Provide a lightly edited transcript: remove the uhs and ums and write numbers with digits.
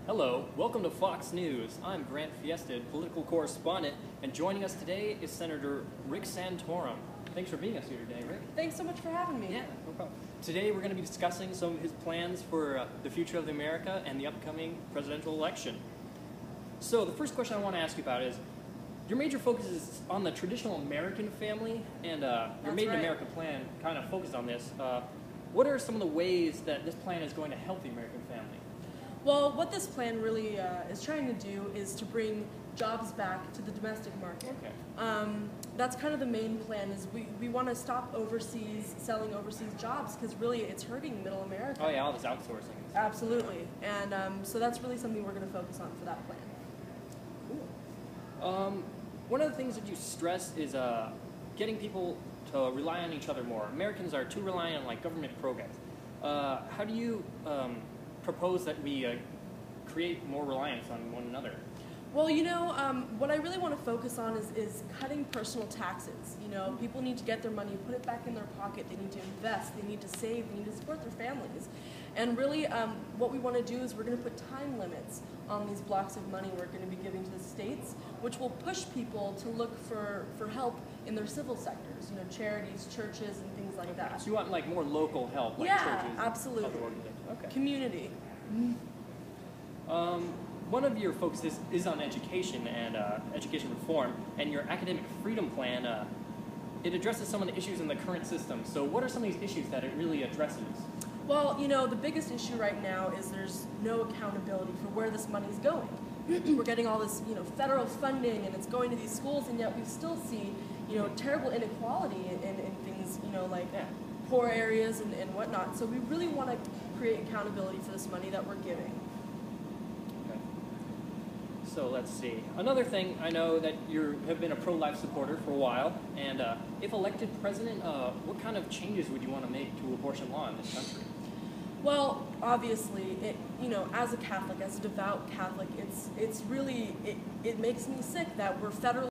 Hello, welcome to Fox News. I'm Grant Fiested, political correspondent, and joining us today is Senator Rick Santorum. Thanks for being us here today, Rick. Thanks so much for having me. Yeah, no problem. Today we're going to be discussing some of his plans for the future of America and the upcoming presidential election. So the first question I want to ask you about is, your major focus is on the traditional American family, and your Made in America plan kind of focused on this. What are some of the ways that this plan is going to help the American family? Well, what this plan really is trying to do is to bring jobs back to the domestic market. Okay. That's kind of the main plan. Is we want to stop selling overseas jobs, because really it's hurting middle America. Oh yeah, all this outsourcing. Absolutely, and so that's really something we're going to focus on for that plan. Cool. One of the things that you stress is getting people to rely on each other more. Americans are too reliant on government programs. How do you propose that we create more reliance on one another? Well, what I really want to focus on is cutting personal taxes. People need to get their money, put it back in their pocket. They need to invest. They need to save. They need to support their families. And really, what we want to do is we're going to put time limits on these blocks of money we're going to be giving to the states, which will push people to look for help in their civil sectors, charities, churches, and things like that. So you want more local help, like churches? Yeah, absolutely. Other organizations. Okay. Community. One of your focuses is on education and education reform, and your academic freedom plan, it addresses some of the issues in the current system. So what are some of these issues that it really addresses? Well, the biggest issue right now is there's no accountability for where this money's going. We're getting all this, federal funding, and it's going to these schools, and yet we still see, terrible inequality in things, like poor areas and whatnot. So we really want to create accountability for this money that we're giving. Okay. So let's see. Another thing, I know that you have been a pro-life supporter for a while, and if elected president, what kind of changes would you want to make to abortion law in this country? Well, obviously, as a Catholic, as a devout Catholic, it makes me sick that we're federally